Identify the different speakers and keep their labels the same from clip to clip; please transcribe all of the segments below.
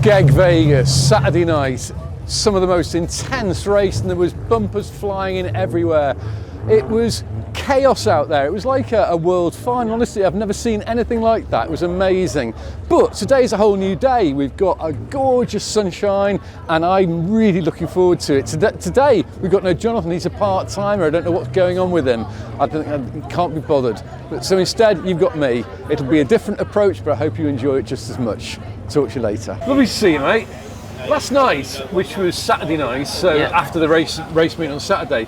Speaker 1: Skeg Vegas, Saturday night. Some of the most intense race, and there was bumpers flying in everywhere. It was chaos out there. It was like a world final. Honestly, I've never seen anything like that. It was amazing. But today's a whole new day. We've got a gorgeous sunshine, and I'm really looking forward to it. Today, we've got no Jonathan. He's a part-timer. I don't know what's going on with him. I can't be bothered. But so instead, you've got me. It'll be a different approach, but I hope you enjoy it just as much. Talk to you later. Lovely to see you, mate. Last night, which was Saturday night, so after the race meeting on Saturday,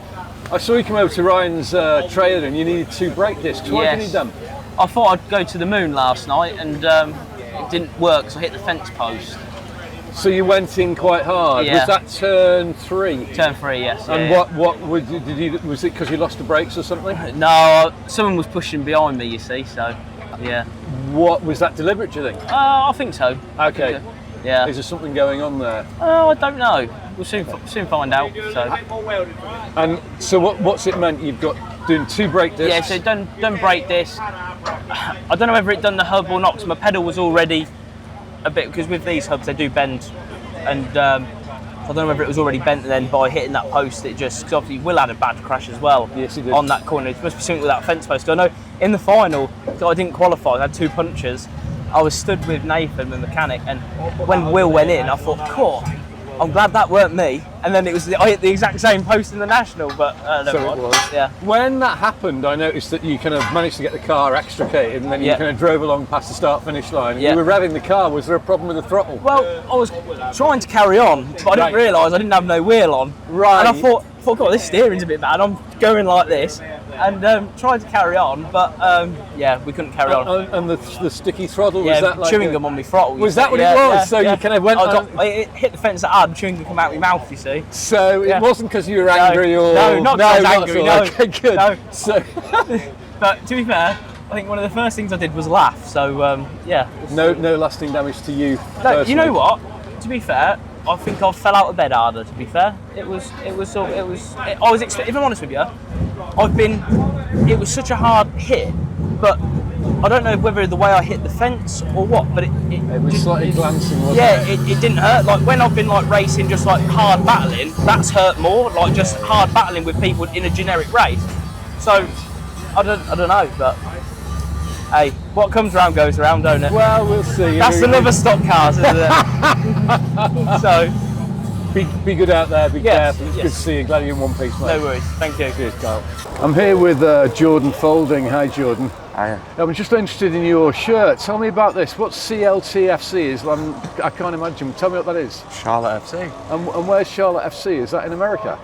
Speaker 1: I saw you come over to Ryan's trailer and you needed 2 brake discs. Why did you need them?
Speaker 2: I thought I'd go to the moon last night and it didn't work, so I hit the fence post.
Speaker 1: So you went in quite hard.
Speaker 2: Yeah.
Speaker 1: Was that turn 3?
Speaker 2: Turn 3, yes.
Speaker 1: And what was it because you lost the brakes or something?
Speaker 2: No, someone was pushing behind me, you see, so yeah.
Speaker 1: What was that deliberate, do you think?
Speaker 2: I think so.
Speaker 1: Okay.
Speaker 2: Yeah.
Speaker 1: Is there something going on there?
Speaker 2: I don't know. We'll soon find out. So.
Speaker 1: And so what's it meant? You've got doing 2 brake discs?
Speaker 2: Yeah, so done brake disc. I don't know whether it done the hub or not, because my pedal was already a bit, because with these hubs they do bend, and I don't know whether it was already bent, and then by hitting that post it just, because obviously Will had a bad crash as well.
Speaker 1: Yes, he did.
Speaker 2: On that corner. It must be something with that fence post. I know in the final, so I didn't qualify, I had 2 punches. I was stood with Nathan, the mechanic, and when Will went in, I thought, cool, I'm glad that weren't me. And then I hit the exact same post in the national, but never mind.
Speaker 1: It was.
Speaker 2: Yeah.
Speaker 1: When that happened, I noticed that you kind of managed to get the car extricated, and then you kind of drove along past the start-finish line. You were revving the car. Was there a problem with the throttle?
Speaker 2: Well, I was trying to carry on, but I didn't realise I didn't have no wheel on.
Speaker 1: Right.
Speaker 2: And I thought, God, this steering's a bit bad. I'm going like this. And tried to carry on, but yeah, we couldn't carry on.
Speaker 1: And the sticky throttle, was that like
Speaker 2: chewing gum on my throttle?
Speaker 1: Was that what it was? So you kind of went.
Speaker 2: It hit the fence that hard, chewing gum come out my mouth. You see.
Speaker 1: So it wasn't because you were angry or
Speaker 2: not because I was angry. No,
Speaker 1: okay, good.
Speaker 2: No.
Speaker 1: So,
Speaker 2: but to be fair, I think one of the first things I did was laugh. So yeah. No
Speaker 1: lasting damage to you.
Speaker 2: No, you know what? To be fair, I think I fell out of bed harder. To be fair, I was if I'm honest with you, it was such a hard hit, but I don't know whether the way I hit the fence or what, but it
Speaker 1: was slightly glancing, wasn't
Speaker 2: it? Yeah, it didn't hurt. Like when I've been like racing, just like hard battling, that's hurt more. Like just hard battling with people in a generic race. So I don't know, but hey, what comes around goes around, don't it?
Speaker 1: Well, we'll see.
Speaker 2: That's another stock cars, isn't it? So.
Speaker 1: Be good out there, be careful. It's
Speaker 2: yes.
Speaker 1: good to see you. Glad you're in one piece, mate.
Speaker 2: No worries. Thank you.
Speaker 1: Cheers, Carl. I'm here with Jordan Folding. Hi, Jordan.
Speaker 3: Hiya.
Speaker 1: I'm just interested in your shirt. Tell me about this. What CLTFC is? I can't imagine. Tell me what that is.
Speaker 3: Charlotte FC.
Speaker 1: And where's Charlotte FC? Is that in America?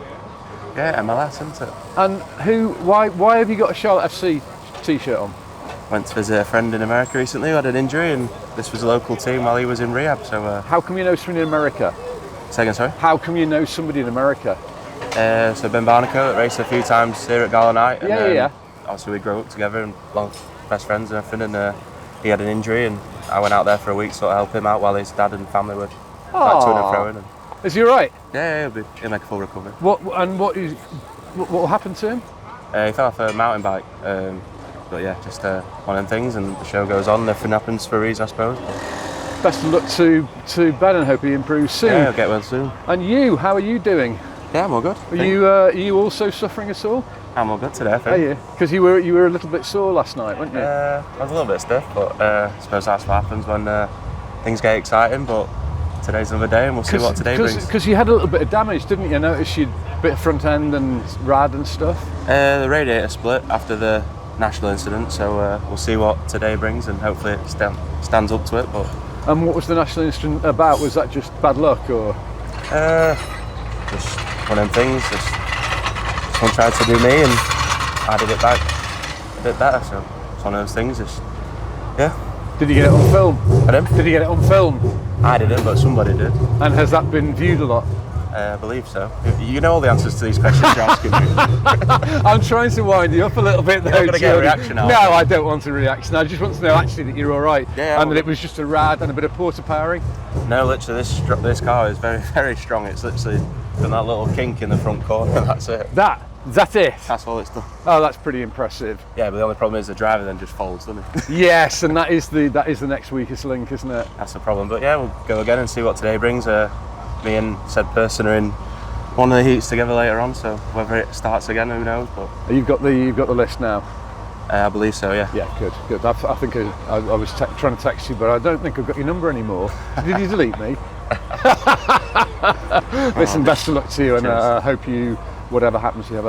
Speaker 3: Yeah, MLS, isn't it?
Speaker 1: And why have you got a Charlotte FC t-shirt on?
Speaker 3: Went to visit a friend in America recently who had an injury, and this was a local team while he was in rehab. So
Speaker 1: how come you know somebody in America?
Speaker 3: Say again, sorry?
Speaker 1: How come you know somebody in America?
Speaker 3: So Ben Barnacle raced a few times here at Gala Night. And,
Speaker 1: yeah.
Speaker 3: Obviously we grew up together and best friends and everything, and he had an injury and I went out there for a week sort of help him out while his dad and family were back to and fro. And
Speaker 1: is he all right?
Speaker 3: Yeah, he'll make a full recovery.
Speaker 1: What will happen to him?
Speaker 3: He fell off a mountain bike, but yeah, just one of them things, and the show goes on. Everything happens for a reason, I suppose.
Speaker 1: Best of luck to Ben and hope he improves soon.
Speaker 3: Yeah, he'll get well soon.
Speaker 1: And you, how are you doing?
Speaker 3: Yeah, I'm all good.
Speaker 1: Are you also suffering at all?
Speaker 3: I'm all good today, I think.
Speaker 1: Are you? Because you were a little bit sore last night, weren't you?
Speaker 3: I was a little bit stiff, but I suppose that's what happens when things get exciting. But today's another day, and we'll see what today brings.
Speaker 1: Because you had a little bit of damage, didn't you? I noticed you a bit of front end and rad and stuff.
Speaker 3: The radiator split after the national incident, so we'll see what today brings, and hopefully it stands up to it. But.
Speaker 1: And what was the national incident about? Was that just bad luck, or?
Speaker 3: Just one of them things. Just someone tried to do me, and I did it back a bit better. So it's one of those things. Yeah.
Speaker 1: Did you get it on film?
Speaker 3: Pardon?
Speaker 1: Did you get it on film?
Speaker 3: I didn't, but somebody did.
Speaker 1: And has that been viewed a lot?
Speaker 3: I believe so. You know all the answers to these questions you're asking me.
Speaker 1: I'm trying to wind you up a little bit, though.
Speaker 3: You're not going to get a reaction out.
Speaker 1: No, I don't want a reaction. I just want to know actually that you're all right,
Speaker 3: and
Speaker 1: that it was just a rad and a bit of porta powering.
Speaker 3: No, literally, this car is very, very strong. It's literally got that little kink in the front corner. That's it.
Speaker 1: That? That's it.
Speaker 3: That's all it's done.
Speaker 1: Oh, that's pretty impressive.
Speaker 3: Yeah, but the only problem is the driver then just folds, doesn't he?
Speaker 1: Yes, and that is the next weakest link, isn't it?
Speaker 3: That's the problem. But yeah, we'll go again and see what today brings. Me and said person are in one of the heats together later on, so whether it starts again, who knows? But
Speaker 1: You've got the list now.
Speaker 3: I believe so. Yeah.
Speaker 1: Yeah, good. I think I was trying to text you, but I don't think I've got your number anymore. Did you delete me? Listen, best of luck to you, and I hope you, whatever happens, you have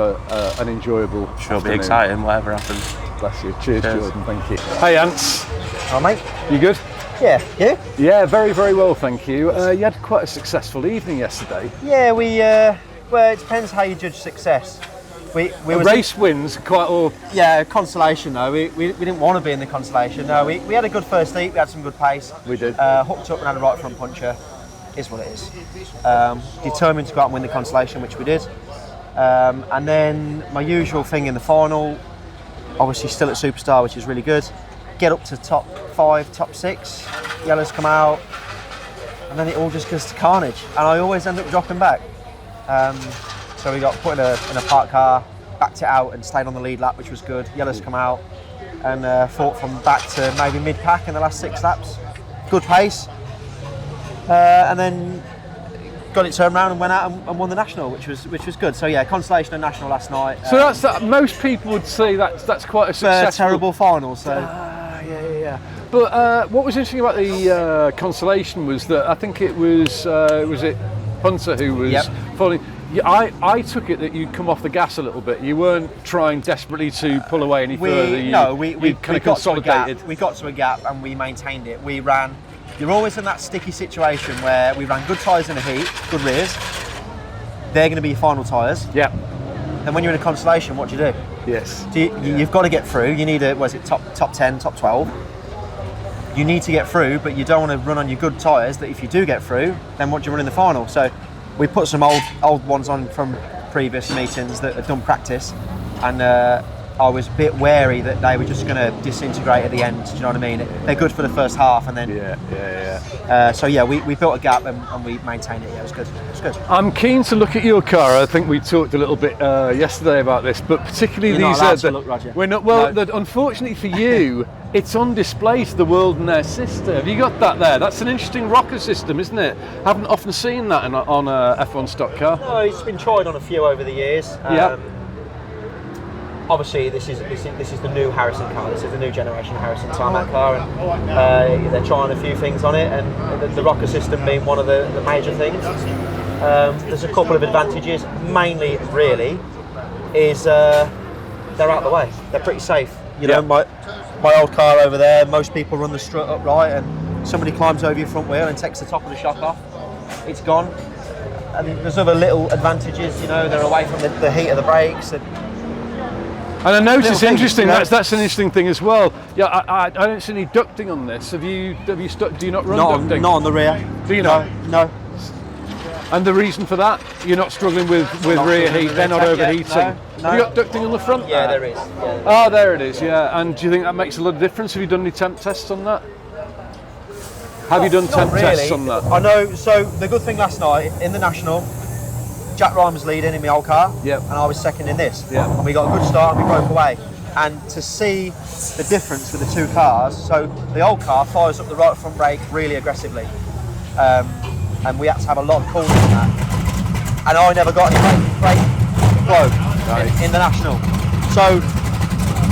Speaker 1: an enjoyable.
Speaker 3: Sure, be exciting, whatever happens.
Speaker 1: Bless you. Cheers, Jordan. Thank you. Hey, Ants.
Speaker 4: Oh, mate.
Speaker 1: You good?
Speaker 4: Yeah, you?
Speaker 1: Yeah, very, very well, thank you. You had quite a successful evening yesterday.
Speaker 4: Yeah, well, it depends how you judge success. We
Speaker 1: race wins quite all.
Speaker 4: Yeah, consolation though. We didn't want to be in the consolation. No, we had a good first heat. We had some good pace.
Speaker 1: We did.
Speaker 4: Hooked up and had a right front puncher. Is what it is. Determined to go out and win the consolation, which we did. And then my usual thing in the final, obviously still at Superstar, which is really good. Get up to top 5, top 6. Yellows come out, and then it all just goes to carnage. And I always end up dropping back. So we got put in a parked car, backed it out and stayed on the lead lap, which was good. Yellows come out and fought from back to maybe mid-pack in the last 6 laps. Good pace. And then got it turned around and went out and won the national, which was good. So yeah, consolation and national last night.
Speaker 1: So that's most people would say that's quite a successful.
Speaker 4: Terrible final. So
Speaker 1: yeah. But what was interesting about the consolation was that I think it was it Hunter who was following. I took it that you'd come off the gas a little bit. You weren't trying desperately to pull away any further.
Speaker 4: We
Speaker 1: kind of consolidated.
Speaker 4: We got to a gap and we maintained it. We ran. You're always in that sticky situation where we ran good tyres in a heat, good rears. They're going to be your final tyres.
Speaker 1: Yeah.
Speaker 4: And when you're in a consolation, what do you do?
Speaker 1: Yes.
Speaker 4: You've got to get through. You need top 10, top 12. You need to get through, but you don't want to run on your good tyres. That if you do get through, then what do you run in the final? So we put some old ones on from previous meetings that had done practice, and I was a bit wary that they were just going to disintegrate at the end. Do you know what I mean? They're good for the first half, and then so yeah, we built a gap and we maintained it. Yeah, it was good. It was good.
Speaker 1: I'm keen to look at your car. I think we talked a little bit yesterday about this, but particularly
Speaker 4: You're
Speaker 1: these.
Speaker 4: not allowed to look, Roger.
Speaker 1: We're not. Well,
Speaker 4: No.
Speaker 1: Unfortunately for you, it's on display to the world and their sister. Have you got that there? That's an interesting rocker system, isn't it? Haven't often seen that on a F1 stock car.
Speaker 4: No, it's been tried on a few over the years.
Speaker 1: Yeah.
Speaker 4: Obviously, this is the new Harrison car. This is the new generation Harrison tarmac car, and they're trying a few things on it, and the rocker system being one of the major things. There's a couple of advantages. Mainly, really, is they're out of the way. They're pretty safe. You know, my old car over there. Most people run the strut upright, and somebody climbs over your front wheel and takes the top of the shock off. It's gone. And there's other little advantages. You know, they're away from the heat of the brakes.
Speaker 1: And I noticed it's interesting.
Speaker 4: You know?
Speaker 1: That's an interesting thing as well. Yeah, I don't see any ducting on this. Have you stuck? Do you not run ducting?
Speaker 4: Not on the rear.
Speaker 1: Do you not?
Speaker 4: No.
Speaker 1: And the reason for that? You're not struggling with rear heat. They're not overheating.
Speaker 4: No.
Speaker 1: Have you got ducting on the front?
Speaker 4: Yeah, there is. Yeah.
Speaker 1: Oh, there it is. Yeah. And do you think that makes a lot of difference? Have you done any temp tests on that? Have you done temp tests on that?
Speaker 4: I know. So the good thing last night in the national, Jack Ryan was leading in my old car, and I was second in this.
Speaker 1: Yeah.
Speaker 4: And we got a good start and we broke away. And to see the difference with the two cars, so the old car fires up the right front brake really aggressively, and we had to have a lot of cooling on that. And I never got any brake flow in the national. So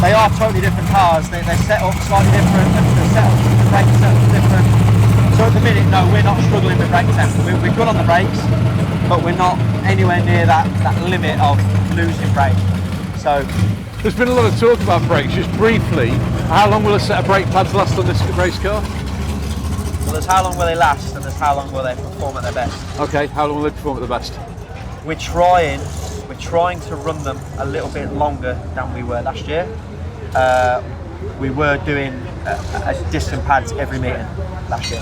Speaker 4: they are totally different cars. They're set up slightly different. The brake setup is different. So at the minute, no, we're not struggling with brake temp. We're good on the brakes, but we're not anywhere near that limit of losing brake. So
Speaker 1: there's been a lot of talk about brakes. Just briefly, how long will a set of brake pads last on this race car?
Speaker 4: Well, there's how long will they last, and there's how long will they perform at their best.
Speaker 1: Okay, how long will they perform at the best?
Speaker 4: We're trying to run them a little bit longer than we were last year. We were doing distant pads every meeting last year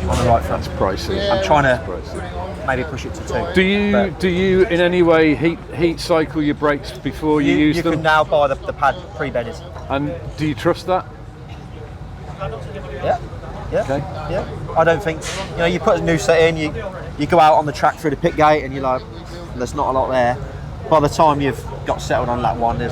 Speaker 4: on the right front.
Speaker 1: That's pricey.
Speaker 4: I'm trying to maybe push it to 2.
Speaker 1: Do you in any way heat cycle your brakes before you use them?
Speaker 4: You can now buy the pad pre-bedded.
Speaker 1: And do you trust that?
Speaker 4: Yeah.
Speaker 1: Okay.
Speaker 4: Yeah. I don't think you put a new set in. You go out on the track through the pit gate and you're like, there's not a lot there. by the time you've got settled on lap 1, they're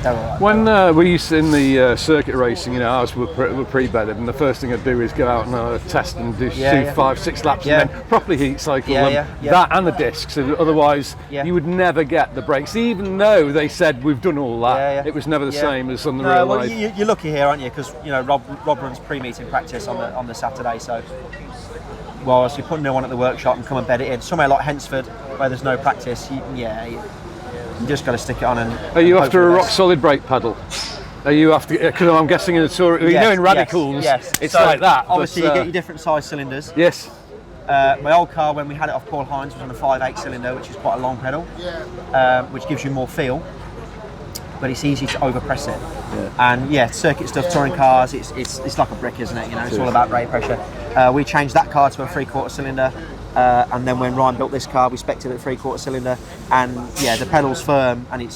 Speaker 4: all right.
Speaker 1: When we used to in the circuit racing, you know, ours were pre-bedded, and the first thing I'd do is go out and test and do 5-6 laps, and then properly heat cycle them. That and the discs. Otherwise, you would never get the brakes. Even though they said we've done all that, it was never the same as on the real life.
Speaker 4: You're lucky here, aren't you? Because you know Rob runs pre-meeting practice on the Saturday, so whilst you put a new one at the workshop and come and bed it in, somewhere like Hensford where there's no practice, you just got to stick it on. And
Speaker 1: are you after a rock solid brake pedal? Are you after? Because I'm guessing in the tour, you know, in radicals, it's so, like that.
Speaker 4: Obviously, you get your different size cylinders.
Speaker 1: Yes.
Speaker 4: My old car, when we had it off Paul Hines, was on a 5/8 cylinder, which is quite a long pedal, which gives you more feel, but it's easy to overpress it. And circuit stuff, touring cars, it's like a brick, isn't it? You know, it's all about brake pressure. We changed that car to a 3/4 cylinder. And then when Ryan built this car, we spec'd it at 3/4 cylinder, and the pedal's firm, and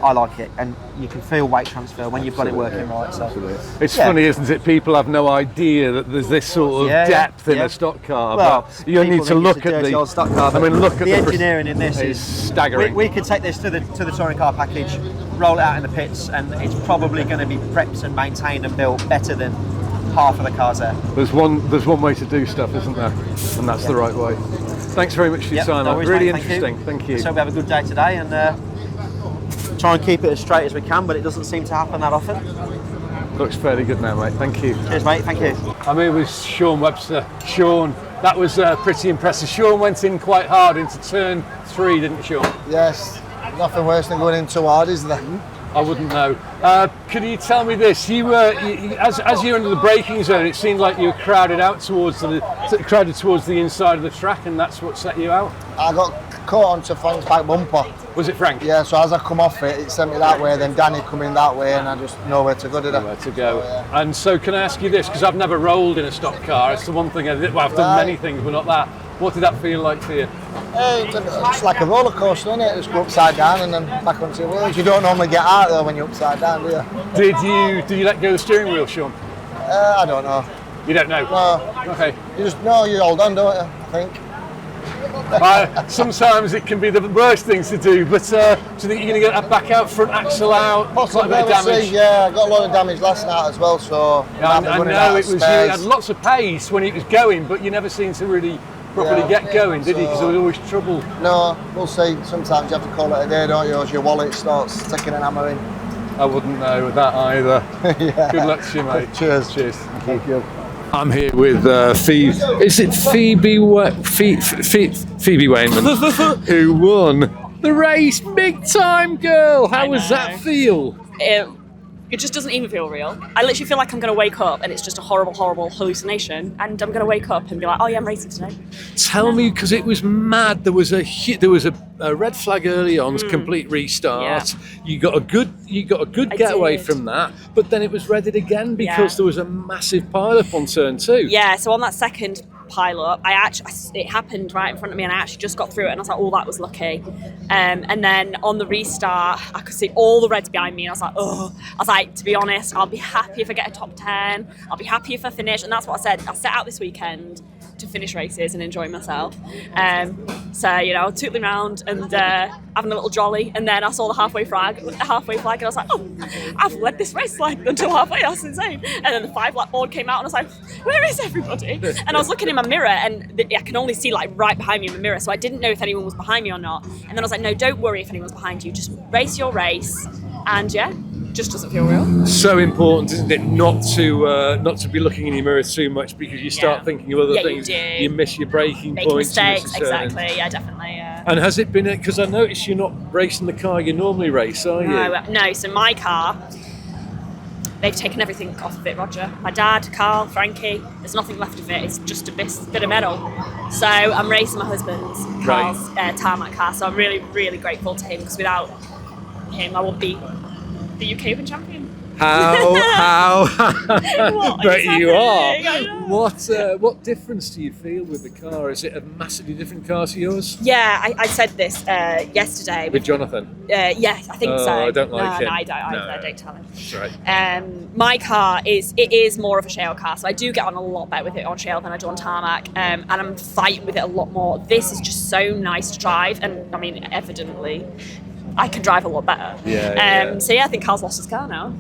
Speaker 4: I like it, and you can feel weight transfer when you've got it working right. So
Speaker 1: it's funny, isn't it? People have no idea that there's this sort of depth in a stock car.
Speaker 4: Well,
Speaker 1: but you need to look at the
Speaker 4: old stock car.
Speaker 1: I mean, look at
Speaker 4: the engineering in this is
Speaker 1: staggering.
Speaker 4: We could take this to the touring car package, roll it out in the pits, and it's probably going to be prepped and maintained and built better than half of the cars there.
Speaker 1: There's one way to do stuff, isn't there? And that's the right way. Thanks very much for your time. Really interesting. Thank you.
Speaker 4: So we have a good day today, and try and keep it as straight as we can, but it doesn't seem to happen that often.
Speaker 1: Looks fairly good now, mate. Thank you.
Speaker 4: Cheers, mate. Thank you.
Speaker 1: I'm here with Sean Webster. Sean, that was pretty impressive. Sean went in quite hard into turn 3, didn't Sean?
Speaker 5: Yes. Nothing worse than going in too hard, is there?
Speaker 1: I wouldn't know. Can you tell me this? You were as you're into the braking zone, it seemed like you were crowded towards the inside of the track, and that's what set you out.
Speaker 5: I got caught onto Frank's back bumper.
Speaker 1: Was it Frank?
Speaker 5: Yeah. So as I come off it, it sent me that way. Then Danny come in that way, and I just nowhere to go.
Speaker 1: Nowhere to go. And so, can I ask you this? Because I've never rolled in a stock car. It's the one thing I did. Well, I've done many things, but not that. What did that feel like for you?
Speaker 5: It's like a roller coaster, isn't it? Just go upside down and then back onto your wheels. You don't normally get out there when you're upside down, do you?
Speaker 1: Did you let go of the steering wheel, Sean?
Speaker 5: I don't know.
Speaker 1: You don't know?
Speaker 5: No.
Speaker 1: Okay.
Speaker 5: You hold on, don't you? I think.
Speaker 1: Sometimes it can be the worst things to do, but do you think you're going to get that back out, front axle out, quite a bit of damage?
Speaker 5: Yeah, I got a lot of damage last night as well, so...
Speaker 1: I know it was, you had lots of pace when it was going, but you never seemed to really properly get going, did you? Because there was always trouble.
Speaker 5: No, we'll see. Sometimes you have to call it a day, don't you, as your wallet starts ticking and hammering.
Speaker 1: I wouldn't know that either. Good luck to you, mate.
Speaker 5: Cheers.
Speaker 1: Thank you. I'm here with Phoebe. Is it Phoebe Wayman who won the race? Big time, girl. How does that feel?
Speaker 6: It just doesn't even feel real. I literally feel like I'm going to wake up and it's just a horrible, horrible hallucination, and I'm going to wake up and be like, oh yeah, I'm racing today.
Speaker 1: Tell me, because it was mad. There was a red flag early on, complete restart. Yeah. You got a good getaway from that, but then it was readied again because there was a massive pile-up on turn 2.
Speaker 6: Yeah, so on that second pile-up, it happened right in front of me, and I actually just got through it, and I was like, oh, that was lucky. And then on the restart, I could see all the reds behind me, and I was like, oh. I was like, to be honest, I'll be happy if I get a top 10. I'll be happy if I finish, and that's what I said. I set out this weekend to finish races and enjoy myself. So, you know, tootling around and having a little jolly, and then I saw the halfway flag, and I was like, oh, I've led this race like until halfway. That's insane. And then the 5-lap board came out, and I was like, where is everybody? And I was looking in my mirror, and I can only see like right behind me in the mirror, so I didn't know if anyone was behind me or not. And then I was like, no, don't worry if anyone's behind you, just race your race. And yeah, just doesn't feel real.
Speaker 1: So important, isn't it, not to be looking in your mirror too much, because you start thinking of other things. You miss your braking
Speaker 6: points. Mistakes, exactly. Yeah, definitely. Yeah.
Speaker 1: And has it been? Because I noticed you're not racing the car you normally race, are you?
Speaker 6: No. So my car, they've taken everything off of it, Roger. My dad, Carl, Frankie, there's nothing left of it. It's just a bit of metal. So I'm racing my husband's, Carl's tarmac car. So I'm really, really grateful to him, because without him, I wouldn't be the UK Open champion.
Speaker 1: How?
Speaker 6: What
Speaker 1: Bet
Speaker 6: is
Speaker 1: you
Speaker 6: happening? I
Speaker 1: are.
Speaker 6: know.
Speaker 1: What difference do you feel with the car? Is it a massively different car to yours?
Speaker 6: Yeah, I said this yesterday.
Speaker 1: With Jonathan?
Speaker 6: Yes, I think
Speaker 1: Oh,
Speaker 6: so.
Speaker 1: I don't like him.
Speaker 6: No, I don't.
Speaker 1: No.
Speaker 6: I don't tell him.
Speaker 1: That's right.
Speaker 6: My car is more of a shale car, so I do get on a lot better with it on shale than I do on tarmac, and I'm fighting with it a lot more. This is just so nice to drive, and I mean, evidently, I can drive a lot better.
Speaker 1: Yeah.
Speaker 6: So yeah, I think Carl's lost his car now.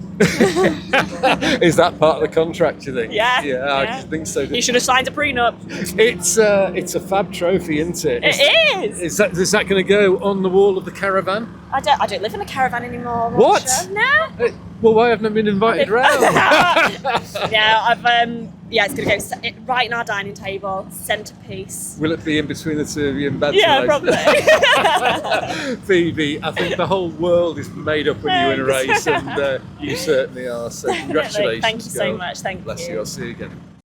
Speaker 1: Is that part of the contract, you think?
Speaker 6: Yeah.
Speaker 1: Yeah, I think so.
Speaker 6: He should have signed a prenup.
Speaker 1: It's a fab trophy, isn't it?
Speaker 6: It is.
Speaker 1: Is that going to go on the wall of the caravan?
Speaker 6: I don't live in a caravan anymore.
Speaker 1: What?
Speaker 6: Roger. No.
Speaker 1: Well, why haven't I been invited round?
Speaker 6: Yeah, it's gonna go right in our dining table, centerpiece.
Speaker 1: Will it be in between the two of you in bed
Speaker 6: Yeah,
Speaker 1: tonight?
Speaker 6: probably.
Speaker 1: Phoebe, I think the whole world is made up when you're in a race, and you certainly are. So congratulations.
Speaker 6: Thank you so
Speaker 1: girl.
Speaker 6: much. Thank
Speaker 1: Bless
Speaker 6: you.
Speaker 1: you. I'll see you again.